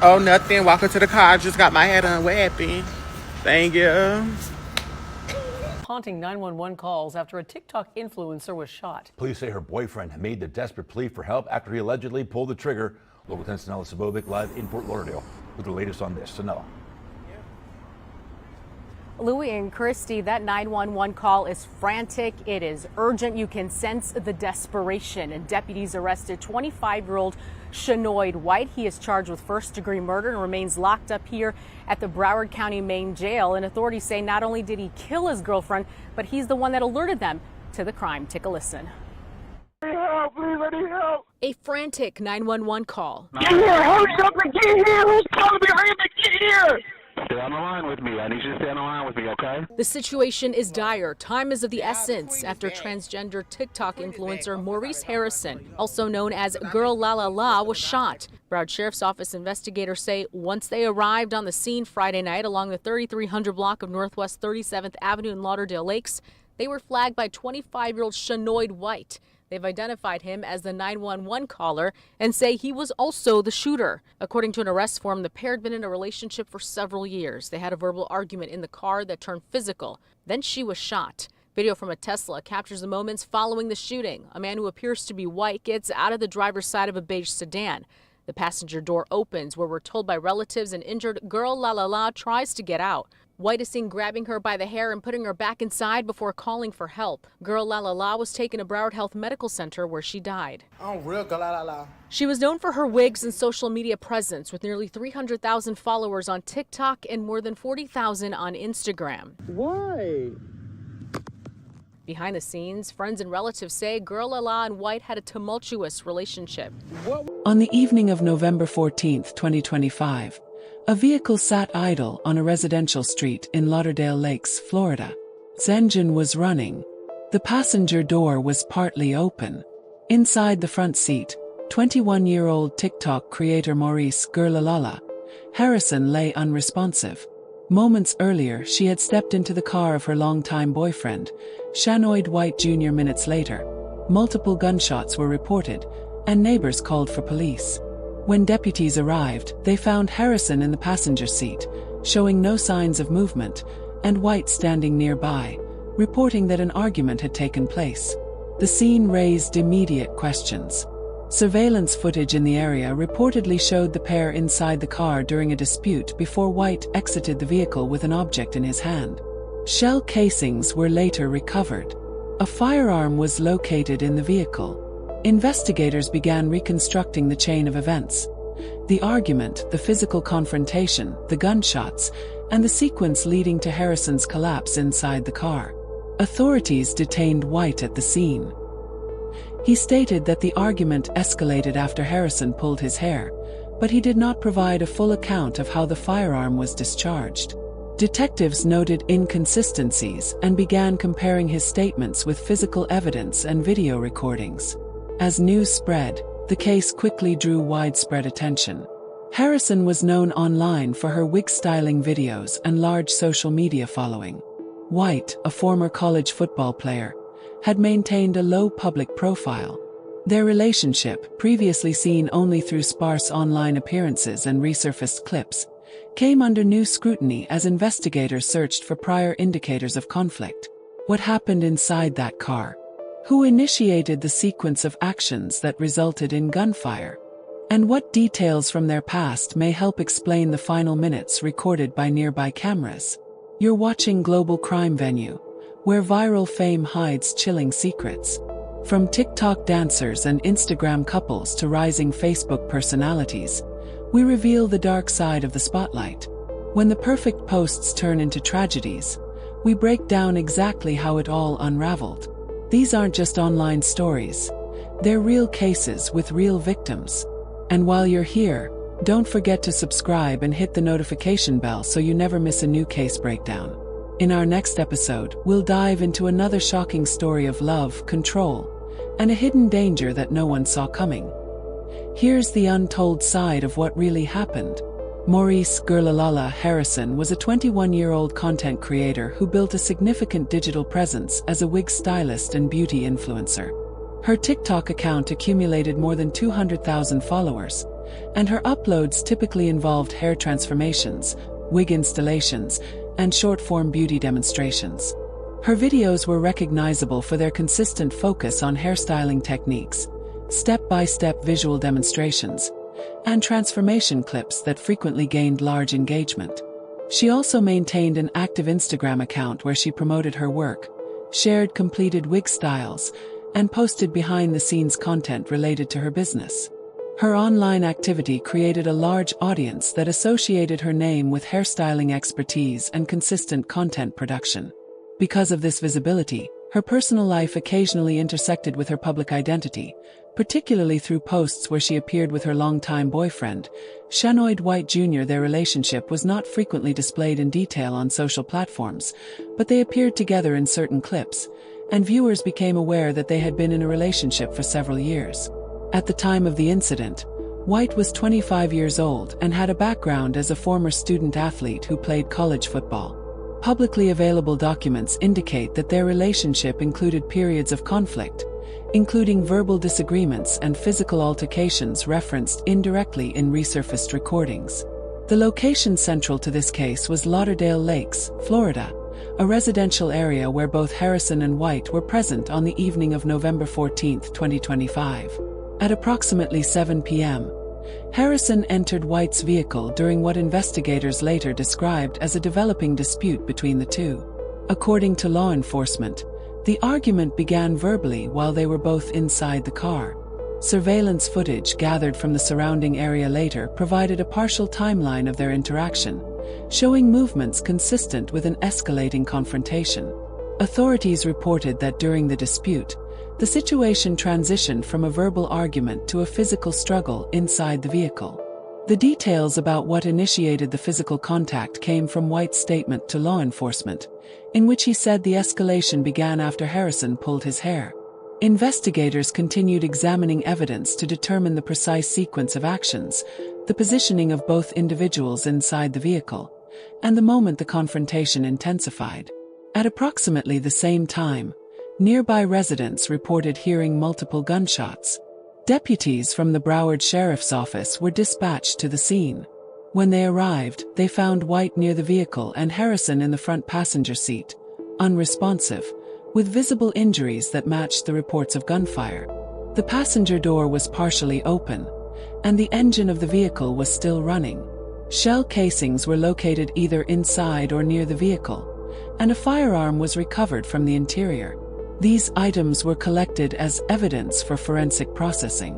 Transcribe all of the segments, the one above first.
Oh, nothing. Walking to the car. I just got my hair done. What happened? Thank you. Haunting 911 calls after a TikTok influencer was shot. Police say her boyfriend made the desperate plea for help after he allegedly pulled the trigger. Local 10's Analyses live in Fort Lauderdale with the latest on this. Sonella. Louie and Christy, that 911 call is frantic. It is urgent. You can sense the desperation. And deputies arrested 25-year-old Shanoid White. He is charged with first-degree murder and remains locked up here at the Broward County Main Jail. And authorities say not only did he kill his girlfriend, but he's the one that alerted them to the crime. Take a listen. Help, please, I need help. A frantic 911 call. Get here, hurry up and get here. Who's calling me? Hurry up and get here. Stay on the line with me. I need you to stay on the line with me, okay? The situation is dire. Time is of the essence after transgender TikTok influencer Maurice Harrison, also known as Girl La La La, was shot. Broward Sheriff's Office investigators say once they arrived on the scene Friday night along the 3300 block of Northwest 37th Avenue in Lauderdale Lakes, they were flagged by 25-year-old Shanoid White. They've identified him as the 911 caller and say he was also the shooter. According to an arrest form, the pair had been in a relationship for several years. They had a verbal argument in the car that turned physical. Then she was shot. Video from a Tesla captures the moments following the shooting. A man who appears to be white gets out of the driver's side of a beige sedan. The passenger door opens, where we're told by relatives an injured Girl La La La tries to get out. White is seen grabbing her by the hair and putting her back inside before calling for help. Girl La La La was taken to Broward Health Medical Center where she died. I'm real Girl La La La. She was known for her wigs and social media presence with nearly 300,000 followers on TikTok and more than 40,000 on Instagram. Why? Behind the scenes, friends and relatives say Girl La La and White had a tumultuous relationship. On the evening of November 14, 2025, a vehicle sat idle on a residential street in Lauderdale Lakes, Florida. Its engine was running. The passenger door was partly open. Inside the front seat, 21-year-old TikTok creator Maurice Girl La La Harrison lay unresponsive. Moments earlier, she had stepped into the car of her longtime boyfriend, Shanoid White Jr. Minutes later, multiple gunshots were reported, and neighbors called for police. When deputies arrived, they found Harrison in the passenger seat, showing no signs of movement, and White standing nearby, reporting that an argument had taken place. The scene raised immediate questions. Surveillance footage in the area reportedly showed the pair inside the car during a dispute before White exited the vehicle with an object in his hand. Shell casings were later recovered. A firearm was located in the vehicle. Investigators began reconstructing the chain of events. The argument, the physical confrontation, the gunshots, and the sequence leading to Harrison's collapse inside the car. Authorities detained White at the scene. He stated that the argument escalated after Harrison pulled his hair, but he did not provide a full account of how the firearm was discharged. Detectives noted inconsistencies and began comparing his statements with physical evidence and video recordings. As news spread, the case quickly drew widespread attention. Harrison was known online for her wig-styling videos and large social media following. White, a former college football player, had maintained a low public profile. Their relationship, previously seen only through sparse online appearances and resurfaced clips, came under new scrutiny as investigators searched for prior indicators of conflict. What happened inside that car? Who initiated the sequence of actions that resulted in gunfire? And what details from their past may help explain the final minutes recorded by nearby cameras? You're watching Global Crime Venue, where viral fame hides chilling secrets. From TikTok dancers and Instagram couples to rising Facebook personalities, we reveal the dark side of the spotlight. When the perfect posts turn into tragedies, we break down exactly how it all unraveled. These aren't just online stories. They're real cases with real victims. And while you're here, don't forget to subscribe and hit the notification bell so you never miss a new case breakdown. In our next episode, we'll dive into another shocking story of love, control, and a hidden danger that no one saw coming. Here's the untold side of what really happened. Maurice Girl La La Harrison was a 21-year-old content creator who built a significant digital presence as a wig stylist and beauty influencer. Her TikTok account accumulated more than 200,000 followers, and her uploads typically involved hair transformations, wig installations, and short-form beauty demonstrations. Her videos were recognizable for their consistent focus on hairstyling techniques, step-by-step visual demonstrations, and transformation clips that frequently gained large engagement. She also maintained an active Instagram account where she promoted her work, shared completed wig styles, and posted behind-the-scenes content related to her business. Her online activity created a large audience that associated her name with hairstyling expertise and consistent content production. Because of this visibility, her personal life occasionally intersected with her public identity, particularly through posts where she appeared with her longtime boyfriend, Shanoid White Jr. Their relationship was not frequently displayed in detail on social platforms, but they appeared together in certain clips, and viewers became aware that they had been in a relationship for several years. At the time of the incident, White was 25 years old and had a background as a former student athlete who played college football. Publicly available documents indicate that their relationship included periods of conflict, including verbal disagreements and physical altercations referenced indirectly in resurfaced recordings. The location central to this case was Lauderdale Lakes, Florida, a residential area where both Harrison and White were present on the evening of November 14, 2025. At approximately 7 p.m., Harrison entered White's vehicle during what investigators later described as a developing dispute between the two. According to law enforcement, the argument began verbally while they were both inside the car. Surveillance footage gathered from the surrounding area later provided a partial timeline of their interaction, showing movements consistent with an escalating confrontation. Authorities reported that during the dispute, the situation transitioned from a verbal argument to a physical struggle inside the vehicle. The details about what initiated the physical contact came from White's statement to law enforcement, in which he said the escalation began after Harrison pulled his hair. Investigators continued examining evidence to determine the precise sequence of actions, the positioning of both individuals inside the vehicle, and the moment the confrontation intensified. At approximately the same time, nearby residents reported hearing multiple gunshots. Deputies from the Broward Sheriff's Office were dispatched to the scene. When they arrived, they found White near the vehicle and Harrison in the front passenger seat, unresponsive, with visible injuries that matched the reports of gunfire. The passenger door was partially open, and the engine of the vehicle was still running. Shell casings were located either inside or near the vehicle, and a firearm was recovered from the interior. These items were collected as evidence for forensic processing.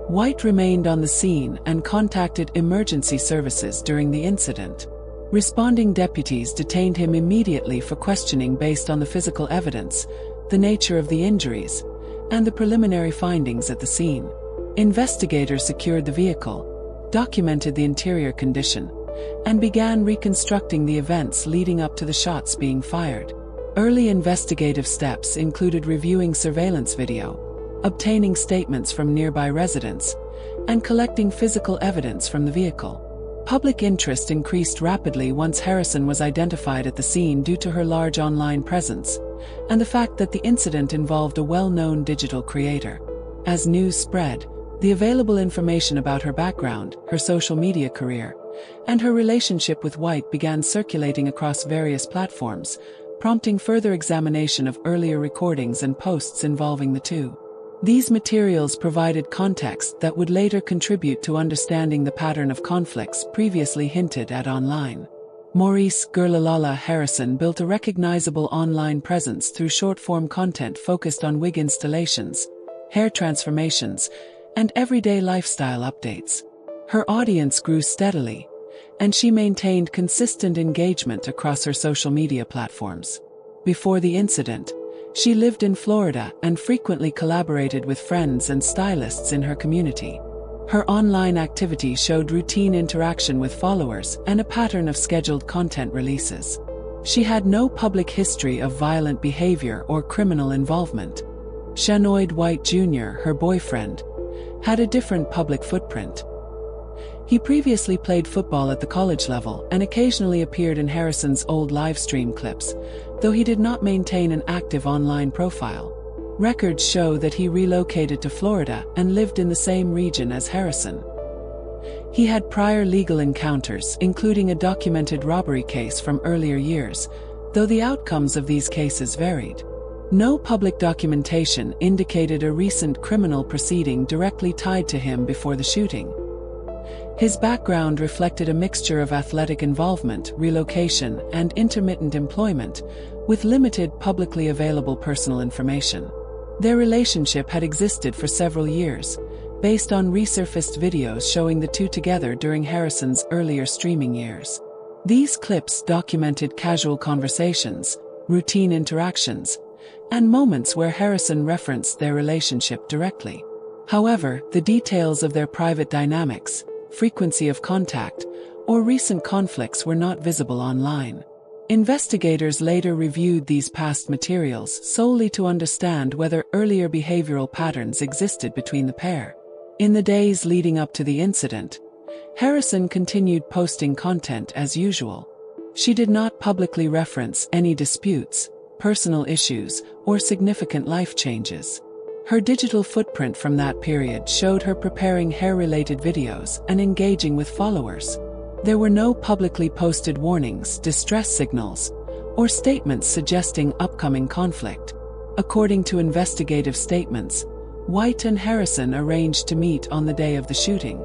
White remained on the scene and contacted emergency services during the incident. Responding deputies detained him immediately for questioning based on the physical evidence, the nature of the injuries, and the preliminary findings at the scene. Investigators secured the vehicle, documented the interior condition, and began reconstructing the events leading up to the shots being fired. Early investigative steps included reviewing surveillance video, obtaining statements from nearby residents, and collecting physical evidence from the vehicle. Public interest increased rapidly once Harrison was identified at the scene due to her large online presence, and the fact that the incident involved a well-known digital creator. As news spread, the available information about her background, her social media career, and her relationship with White began circulating across various platforms, prompting further examination of earlier recordings and posts involving the two. These materials provided context that would later contribute to understanding the pattern of conflicts previously hinted at online. Maurice Harrison built a recognizable online presence through short-form content focused on wig installations, hair transformations, and everyday lifestyle updates. Her audience grew steadily, and she maintained consistent engagement across her social media platforms. Before the incident, she lived in Florida and frequently collaborated with friends and stylists in her community. Her online activity showed routine interaction with followers and a pattern of scheduled content releases. She had no public history of violent behavior or criminal involvement. Shanoid White Jr., her boyfriend, had a different public footprint. He previously played football at the college level and occasionally appeared in Harrison's old live stream clips, though he did not maintain an active online profile. Records show that he relocated to Florida and lived in the same region as Harrison. He had prior legal encounters, including a documented robbery case from earlier years, though the outcomes of these cases varied. No public documentation indicated a recent criminal proceeding directly tied to him before the shooting. His background reflected a mixture of athletic involvement, relocation, and intermittent employment, with limited publicly available personal information. Their relationship had existed for several years, based on resurfaced videos showing the two together during Harrison's earlier streaming years. These clips documented casual conversations, routine interactions, and moments where Harrison referenced their relationship directly. However, the details of their private dynamics, frequency of contact, or recent conflicts were not visible online. Investigators later reviewed these past materials solely to understand whether earlier behavioral patterns existed between the pair. In the days leading up to the incident, Harrison continued posting content as usual. She did not publicly reference any disputes, personal issues, or significant life changes. Her digital footprint from that period showed her preparing hair-related videos and engaging with followers. There were no publicly posted warnings, distress signals, or statements suggesting upcoming conflict. According to investigative statements, White and Harrison arranged to meet on the day of the shooting.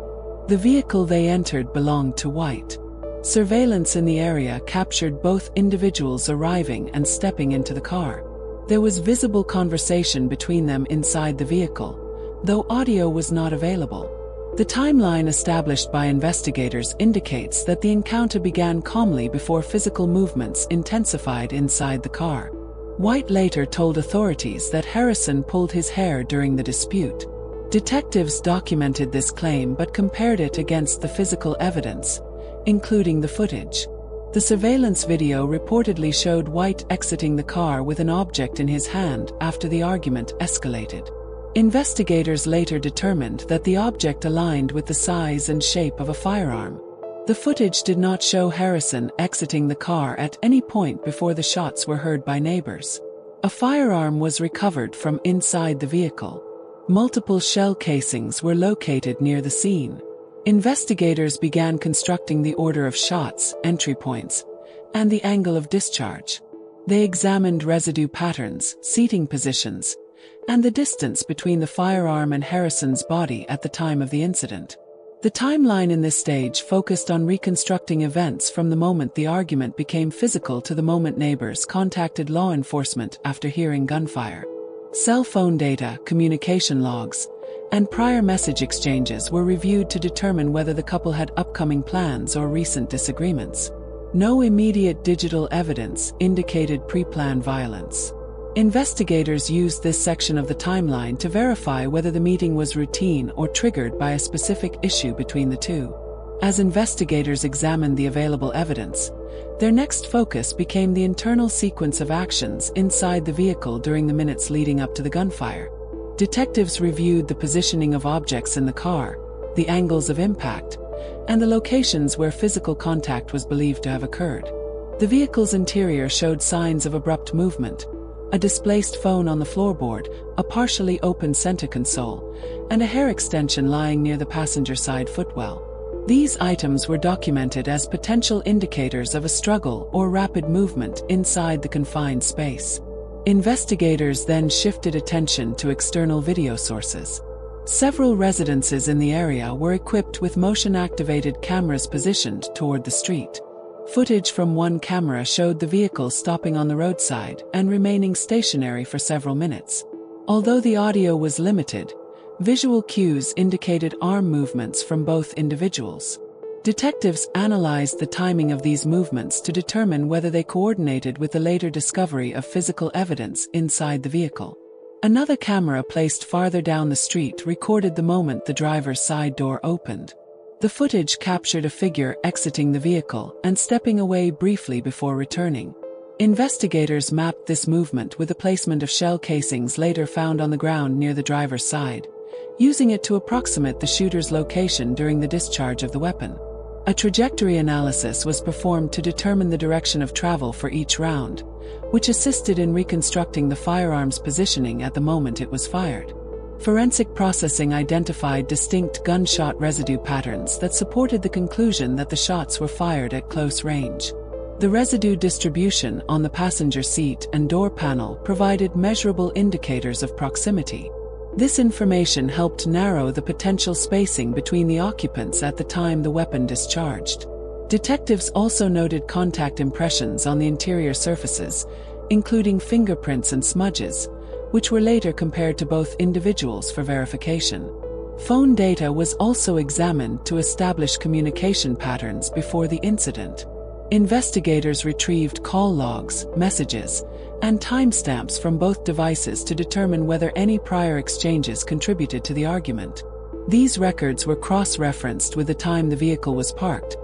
The vehicle they entered belonged to White. Surveillance in the area captured both individuals arriving and stepping into the car. There was visible conversation between them inside the vehicle, though audio was not available. The timeline established by investigators indicates that the encounter began calmly before physical movements intensified inside the car. White later told authorities that Harrison pulled his hair during the dispute. Detectives documented this claim but compared it against the physical evidence, including the footage. The surveillance video reportedly showed White exiting the car with an object in his hand after the argument escalated. Investigators later determined that the object aligned with the size and shape of a firearm. The footage did not show Harrison exiting the car at any point before the shots were heard by neighbors. A firearm was recovered from inside the vehicle. Multiple shell casings were located near the scene. Investigators began constructing the order of shots, entry points, and the angle of discharge. They examined residue patterns, seating positions, and the distance between the firearm and Harrison's body at the time of the incident. The timeline in this stage focused on reconstructing events from the moment the argument became physical to the moment neighbors contacted law enforcement after hearing gunfire. Cell phone data, communication logs, and prior message exchanges were reviewed to determine whether the couple had upcoming plans or recent disagreements. No immediate digital evidence indicated pre-planned violence. Investigators used this section of the timeline to verify whether the meeting was routine or triggered by a specific issue between the two. As investigators examined the available evidence, their next focus became the internal sequence of actions inside the vehicle during the minutes leading up to the gunfire. Detectives reviewed the positioning of objects in the car, the angles of impact, and the locations where physical contact was believed to have occurred. The vehicle's interior showed signs of abrupt movement: a displaced phone on the floorboard, a partially open center console, and a hair extension lying near the passenger side footwell. These items were documented as potential indicators of a struggle or rapid movement inside the confined space. Investigators then shifted attention to external video sources. Several residences in the area were equipped with motion-activated cameras positioned toward the street. Footage from one camera showed the vehicle stopping on the roadside and remaining stationary for several minutes. Although the audio was limited, visual cues indicated arm movements from both individuals. Detectives analyzed the timing of these movements to determine whether they coordinated with the later discovery of physical evidence inside the vehicle. Another camera placed farther down the street recorded the moment the driver's side door opened. The footage captured a figure exiting the vehicle and stepping away briefly before returning. Investigators mapped this movement with the placement of shell casings later found on the ground near the driver's side, using it to approximate the shooter's location during the discharge of the weapon. A trajectory analysis was performed to determine the direction of travel for each round, which assisted in reconstructing the firearm's positioning at the moment it was fired. Forensic processing identified distinct gunshot residue patterns that supported the conclusion that the shots were fired at close range. The residue distribution on the passenger seat and door panel provided measurable indicators of proximity. This information helped narrow the potential spacing between the occupants at the time the weapon discharged. Detectives also noted contact impressions on the interior surfaces, including fingerprints and smudges, which were later compared to both individuals for verification. Phone data was also examined to establish communication patterns before the incident. Investigators retrieved call logs, messages, and timestamps from both devices to determine whether any prior exchanges contributed to the argument. These records were cross-referenced with the time the vehicle was parked,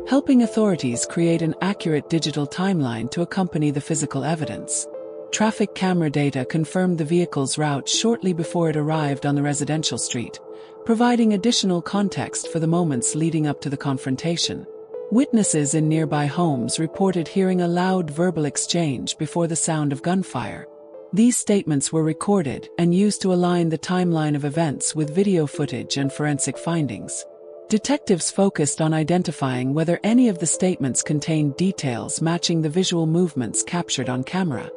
helping authorities create an accurate digital timeline to accompany the physical evidence. Traffic camera data confirmed the vehicle's route shortly before it arrived on the residential street, providing additional context for the moments leading up to the confrontation. Witnesses in nearby homes reported hearing a loud verbal exchange before the sound of gunfire. These statements were recorded and used to align the timeline of events with video footage and forensic findings. Detectives focused on identifying whether any of the statements contained details matching the visual movements captured on camera.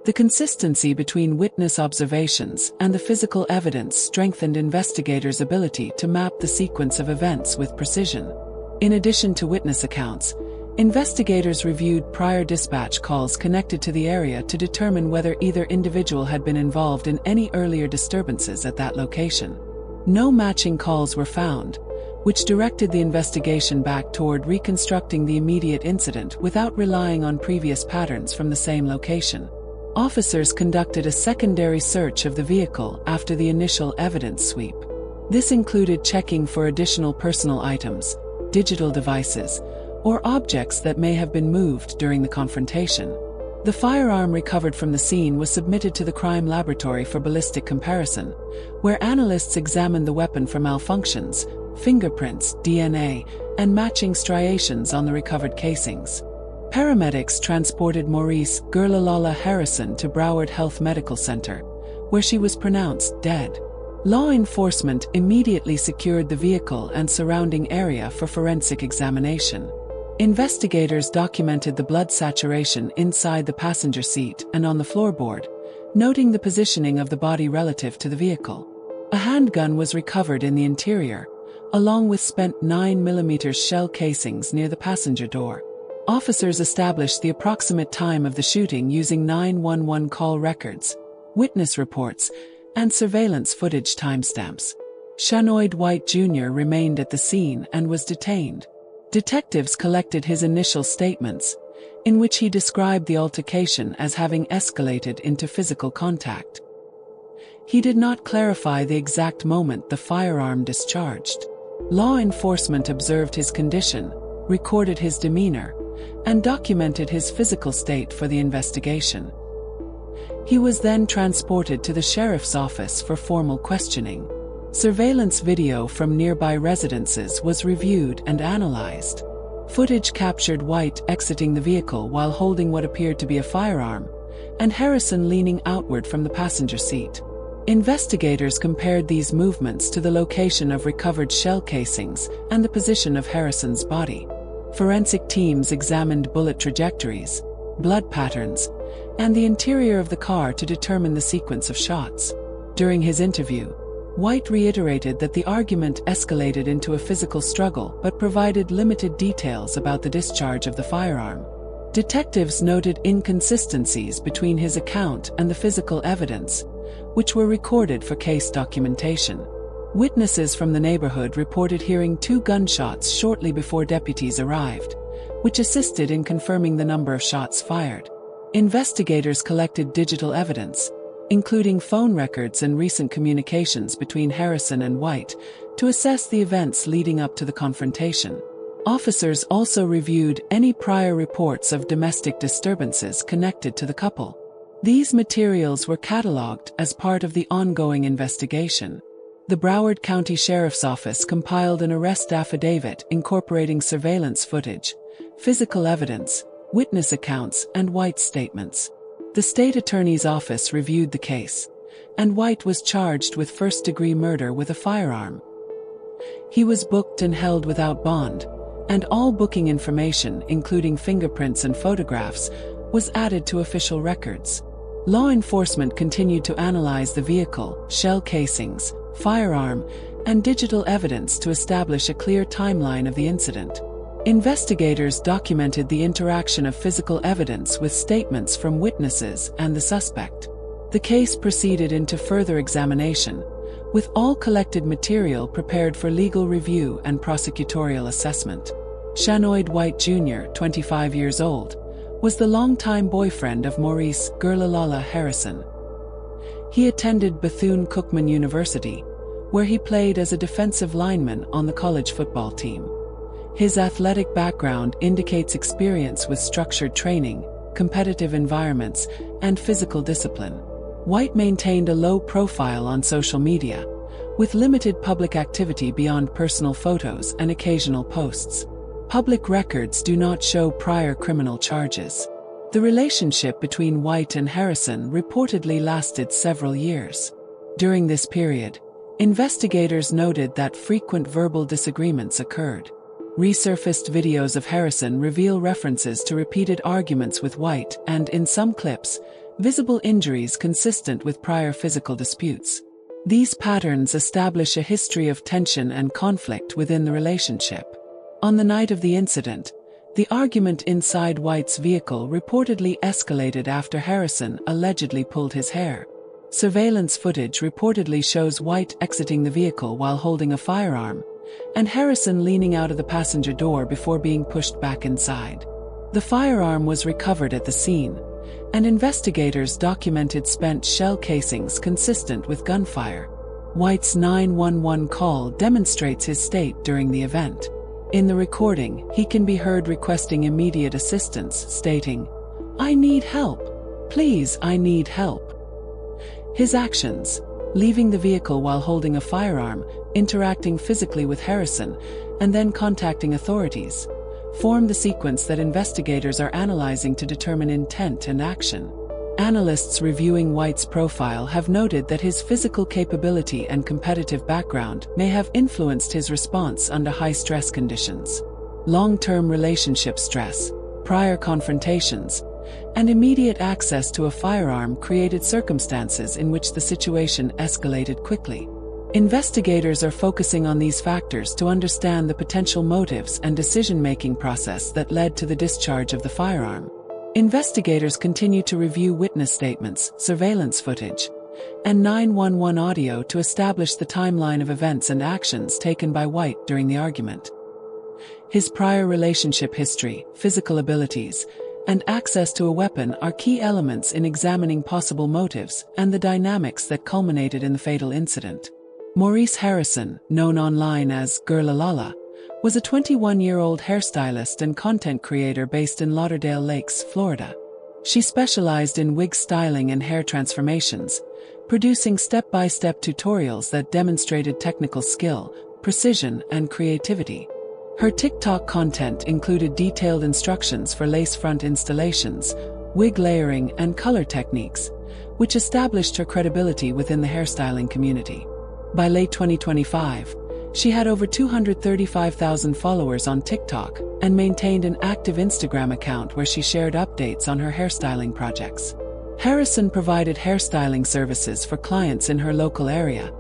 The consistency between witness observations and the physical evidence strengthened investigators' ability to map the sequence of events with precision. In addition to witness accounts, investigators reviewed prior dispatch calls connected to the area to determine whether either individual had been involved in any earlier disturbances at that location. No matching calls were found, which directed the investigation back toward reconstructing the immediate incident without relying on previous patterns from the same location. Officers conducted a secondary search of the vehicle after the initial evidence sweep. This included checking for additional personal items, digital devices, or objects that may have been moved during the confrontation. The firearm recovered from the scene was submitted to the crime laboratory for ballistic comparison, where analysts examined the weapon for malfunctions, fingerprints, DNA, and matching striations on the recovered casings. Paramedics transported Maurice Harrison to Broward Health Medical Center, where she was pronounced dead. Law enforcement immediately secured the vehicle and surrounding area for forensic examination. Investigators documented the blood saturation inside the passenger seat and on the floorboard, noting the positioning of the body relative to the vehicle. A handgun was recovered in the interior, along with spent 9mm shell casings near the passenger door. Officers established the approximate time of the shooting using 911 call records, witness reports, and surveillance footage timestamps. Shanoid White Jr. remained at the scene and was detained. Detectives collected his initial statements, in which he described the altercation as having escalated into physical contact. He did not clarify the exact moment the firearm discharged. Law enforcement observed his condition, recorded his demeanor, and documented his physical state for the investigation. He was then transported to the sheriff's office for formal questioning. Surveillance video from nearby residences was reviewed and analyzed. Footage captured White exiting the vehicle while holding what appeared to be a firearm, and Harrison leaning outward from the passenger seat. Investigators compared these movements to the location of recovered shell casings and the position of Harrison's body. Forensic teams examined bullet trajectories, blood patterns, and the interior of the car to determine the sequence of shots. During his interview, White reiterated that the argument escalated into a physical struggle but provided limited details about the discharge of the firearm. Detectives noted inconsistencies between his account and the physical evidence, which were recorded for case documentation. Witnesses from the neighborhood reported hearing 2 gunshots shortly before deputies arrived, which assisted in confirming the number of shots fired. Investigators collected digital evidence, including phone records and recent communications between Harrison and White, to assess the events leading up to the confrontation. Officers also reviewed any prior reports of domestic disturbances connected to the couple. These materials were cataloged as part of the ongoing investigation. The Broward County Sheriff's Office compiled an arrest affidavit incorporating surveillance footage, physical evidence, witness accounts, and White's statements. The state attorney's office reviewed the case, and White was charged with first-degree murder with a firearm. He was booked and held without bond, and all booking information, including fingerprints and photographs, was added to official records. Law enforcement continued to analyze the vehicle, shell casings, firearm, and digital evidence to establish a clear timeline of the incident. Investigators documented the interaction of physical evidence with statements from witnesses and the suspect. The case proceeded into further examination, with all collected material prepared for legal review and prosecutorial assessment. Shanoid White Jr., 25 years old, was the longtime boyfriend of Maurice Harrison. He attended Bethune-Cookman University, where he played as a defensive lineman on the college football team. His athletic background indicates experience with structured training, competitive environments, and physical discipline. White maintained a low profile on social media, with limited public activity beyond personal photos and occasional posts. Public records do not show prior criminal charges. The relationship between White and Harrison reportedly lasted several years. During this period, investigators noted that frequent verbal disagreements occurred. Resurfaced videos of Harrison reveal references to repeated arguments with White and, in some clips, visible injuries consistent with prior physical disputes. These patterns establish a history of tension and conflict within the relationship. On the night of the incident, the argument inside White's vehicle reportedly escalated after Harrison allegedly pulled his hair. Surveillance footage reportedly shows White exiting the vehicle while holding a firearm, and Harrison leaning out of the passenger door before being pushed back inside. The firearm was recovered at the scene, and investigators documented spent shell casings consistent with gunfire. White's 911 call demonstrates his state during the event. In the recording, he can be heard requesting immediate assistance, stating, "I need help. Please, I need help." His actions, leaving the vehicle while holding a firearm, interacting physically with Harrison, and then contacting authorities, form the sequence that investigators are analyzing to determine intent and action. Analysts reviewing White's profile have noted that his physical capability and competitive background may have influenced his response under high-stress conditions. Long-term relationship stress, prior confrontations, and immediate access to a firearm created circumstances in which the situation escalated quickly. Investigators are focusing on these factors to understand the potential motives and decision-making process that led to the discharge of the firearm. Investigators continue to review witness statements, surveillance footage, and 911 audio to establish the timeline of events and actions taken by White during the argument. His prior relationship history, physical abilities, and access to a weapon are key elements in examining possible motives and the dynamics that culminated in the fatal incident. Maurice Harrison, known online as Girlalala, was a 21-year-old hairstylist and content creator based in Lauderdale Lakes, Florida. She specialized in wig styling and hair transformations, producing step-by-step tutorials that demonstrated technical skill, precision, and creativity. Her TikTok content included detailed instructions for lace front installations, wig layering, and color techniques, which established her credibility within the hairstyling community. By late 2025, she had over 235,000 followers on TikTok and maintained an active Instagram account where she shared updates on her hairstyling projects. Harrison provided hairstyling services for clients in her local area,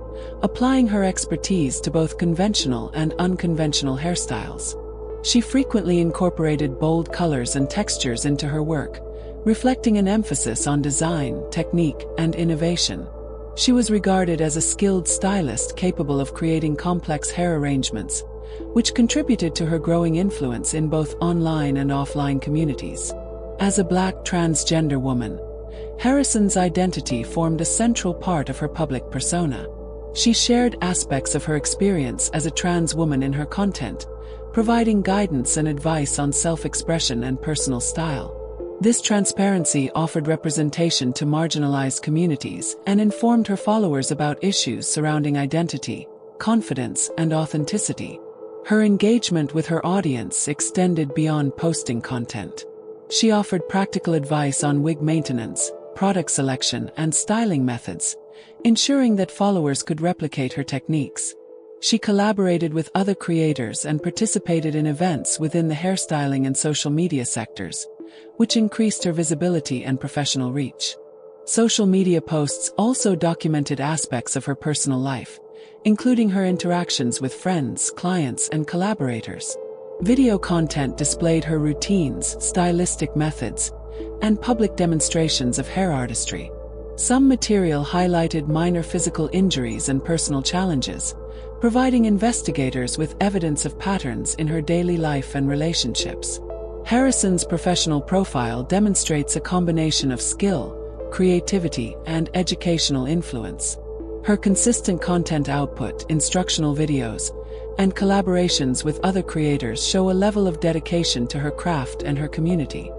applying her expertise to both conventional and unconventional hairstyles. She frequently incorporated bold colors and textures into her work, reflecting an emphasis on design, technique, and innovation. She was regarded as a skilled stylist capable of creating complex hair arrangements, which contributed to her growing influence in both online and offline communities. As a Black transgender woman, Harrison's identity formed a central part of her public persona. She shared aspects of her experience as a trans woman in her content, providing guidance and advice on self-expression and personal style. This transparency offered representation to marginalized communities and informed her followers about issues surrounding identity, confidence, and authenticity. Her engagement with her audience extended beyond posting content. She offered practical advice on wig maintenance, product selection, and styling methods, ensuring that followers could replicate her techniques. She collaborated with other creators and participated in events within the hairstyling and social media sectors, which increased her visibility and professional reach. Social media posts also documented aspects of her personal life, including her interactions with friends, clients, and collaborators. Video content displayed her routines, stylistic methods, and public demonstrations of hair artistry. Some material highlighted minor physical injuries and personal challenges, providing investigators with evidence of patterns in her daily life and relationships. Harrison's professional profile demonstrates a combination of skill, creativity, and educational influence. Her consistent content output, instructional videos, and collaborations with other creators show a level of dedication to her craft and her community.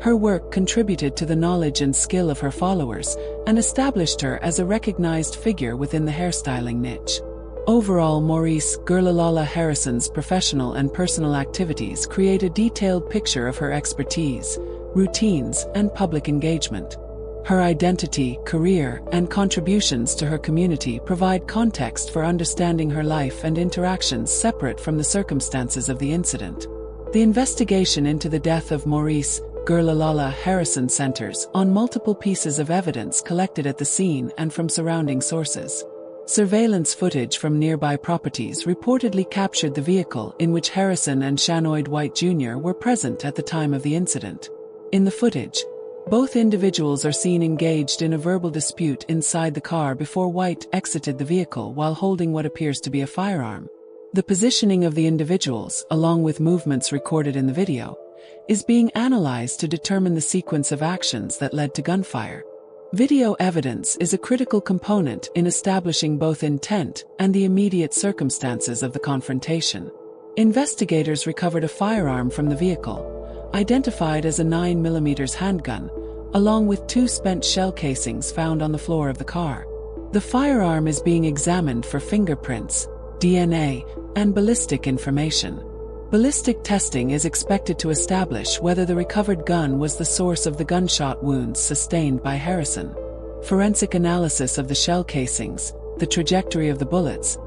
Her work contributed to the knowledge and skill of her followers and established her as a recognized figure within the hairstyling niche. Overall, Maurice Harrison's professional and personal activities create a detailed picture of her expertise, routines, and public engagement. Her identity, career, and contributions to her community provide context for understanding her life and interactions separate from the circumstances of the incident. The investigation into the death of Maurice Harrison centers on multiple pieces of evidence collected at the scene and from surrounding sources. Surveillance footage from nearby properties reportedly captured the vehicle in which Harrison and Shanoid White Jr. were present at the time of the incident. In the footage, both individuals are seen engaged in a verbal dispute inside the car before White exited the vehicle while holding what appears to be a firearm. The positioning of the individuals, along with movements recorded in the video, is being analyzed to determine the sequence of actions that led to gunfire. Video evidence is a critical component in establishing both intent and the immediate circumstances of the confrontation. Investigators recovered a firearm from the vehicle, identified as a 9mm handgun, along with 2 spent shell casings found on the floor of the car. The firearm is being examined for fingerprints, DNA, and ballistic information. Ballistic testing is expected to establish whether the recovered gun was the source of the gunshot wounds sustained by Harrison. Forensic analysis of the shell casings, the trajectory of the bullets,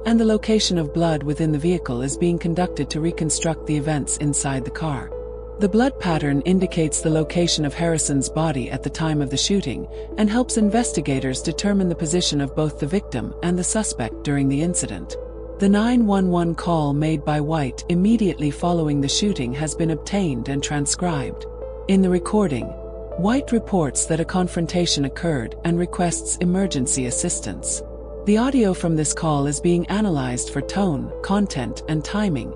and the location of blood within the vehicle is being conducted to reconstruct the events inside the car. The blood pattern indicates the location of Harrison's body at the time of the shooting and helps investigators determine the position of both the victim and the suspect during the incident. The 911 call made by White immediately following the shooting has been obtained and transcribed. In the recording, White reports that a confrontation occurred and requests emergency assistance. The audio from this call is being analyzed for tone, content, and timing,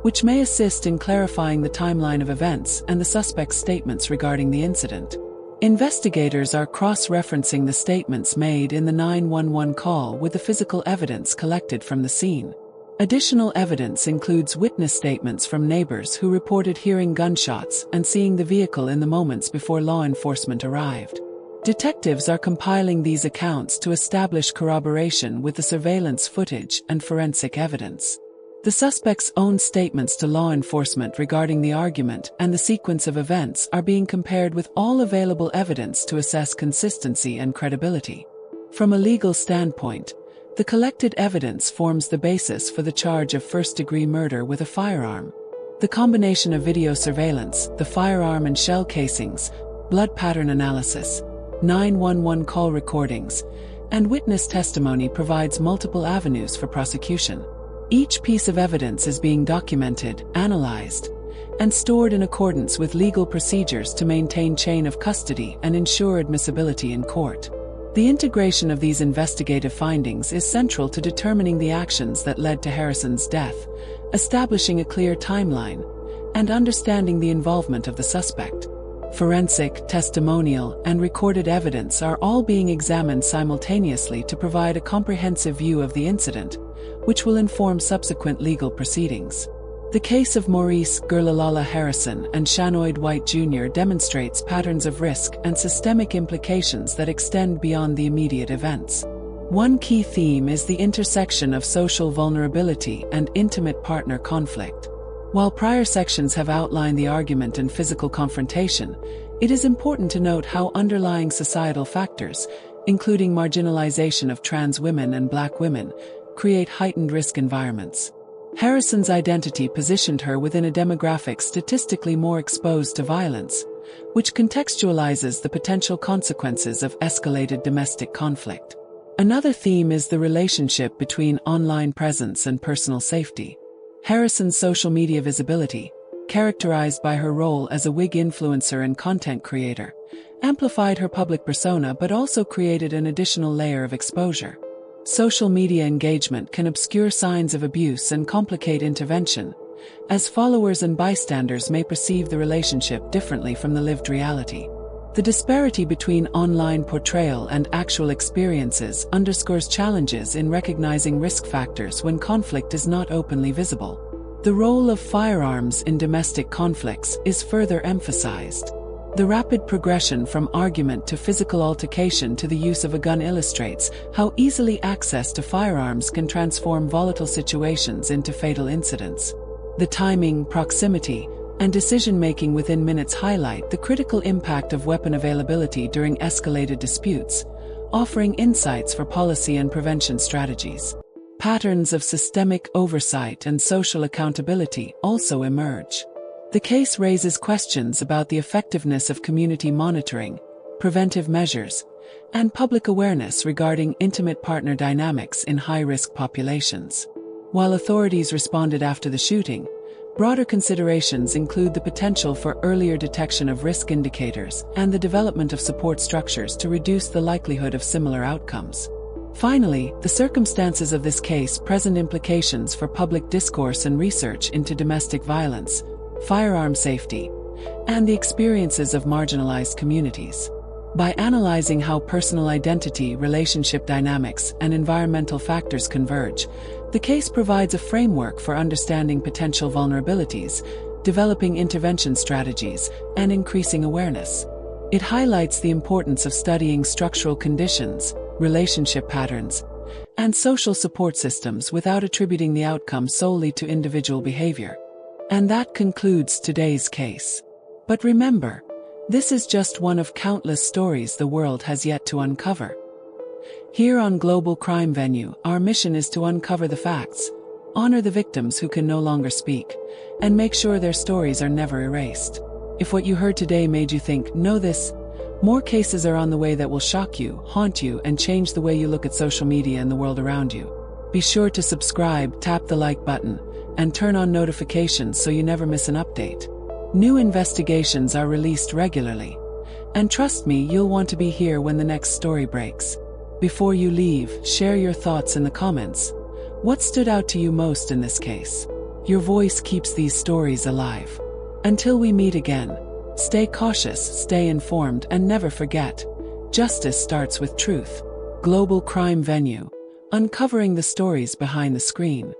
which may assist in clarifying the timeline of events and the suspect's statements regarding the incident. Investigators are cross-referencing the statements made in the 911 call with the physical evidence collected from the scene. Additional evidence includes witness statements from neighbors who reported hearing gunshots and seeing the vehicle in the moments before law enforcement arrived. Detectives are compiling these accounts to establish corroboration with the surveillance footage and forensic evidence. The suspect's own statements to law enforcement regarding the argument and the sequence of events are being compared with all available evidence to assess consistency and credibility. From a legal standpoint, the collected evidence forms the basis for the charge of first-degree murder with a firearm. The combination of video surveillance, the firearm and shell casings, blood pattern analysis, 911 call recordings, and witness testimony provides multiple avenues for prosecution. Each piece of evidence is being documented, analyzed, and stored in accordance with legal procedures to maintain chain of custody and ensure admissibility in court. The integration of these investigative findings is central to determining the actions that led to Harrison's death, establishing a clear timeline, and understanding the involvement of the suspect. Forensic, testimonial, and recorded evidence are all being examined simultaneously to provide a comprehensive view of the incident, which will inform subsequent legal proceedings. The case of Maurice Harrison and Shanoid White Jr. demonstrates patterns of risk and systemic implications that extend beyond the immediate events. One key theme is the intersection of social vulnerability and intimate partner conflict. While prior sections have outlined the argument and physical confrontation, it is important to note how underlying societal factors, including marginalization of trans women and Black women, create heightened risk environments. Harrison's identity positioned her within a demographic statistically more exposed to violence, which contextualizes the potential consequences of escalated domestic conflict. Another theme is the relationship between online presence and personal safety. Harrison's social media visibility, characterized by her role as a wig influencer and content creator, amplified her public persona but also created an additional layer of exposure. Social media engagement can obscure signs of abuse and complicate intervention, as followers and bystanders may perceive the relationship differently from the lived reality. The disparity between online portrayal and actual experiences underscores challenges in recognizing risk factors when conflict is not openly visible. The role of firearms in domestic conflicts is further emphasized. The rapid progression from argument to physical altercation to the use of a gun illustrates how easily access to firearms can transform volatile situations into fatal incidents. The timing, proximity, and decision-making within minutes highlight the critical impact of weapon availability during escalated disputes, offering insights for policy and prevention strategies. Patterns of systemic oversight and social accountability also emerge. The case raises questions about the effectiveness of community monitoring, preventive measures, and public awareness regarding intimate partner dynamics in high-risk populations. While authorities responded after the shooting, broader considerations include the potential for earlier detection of risk indicators and the development of support structures to reduce the likelihood of similar outcomes. Finally, the circumstances of this case present implications for public discourse and research into domestic violence, firearm safety, and the experiences of marginalized communities. By analyzing how personal identity, relationship dynamics, and environmental factors converge, the case provides a framework for understanding potential vulnerabilities, developing intervention strategies, and increasing awareness. It highlights the importance of studying structural conditions, relationship patterns, and social support systems without attributing the outcome solely to individual behavior. And that concludes today's case. But remember, this is just one of countless stories the world has yet to uncover. Here on Global Crime Venue, our mission is to uncover the facts, honor the victims who can no longer speak, and make sure their stories are never erased. If what you heard today made you think, know this, more cases are on the way that will shock you, haunt you, and change the way you look at social media and the world around you. Be sure to subscribe, tap the like button, and turn on notifications so you never miss an update. New investigations are released regularly. And trust me, you'll want to be here when the next story breaks. Before you leave, share your thoughts in the comments. What stood out to you most in this case? Your voice keeps these stories alive. Until we meet again, stay cautious, stay informed, and never forget, justice starts with truth. Global Crime Venue, uncovering the stories behind the screen.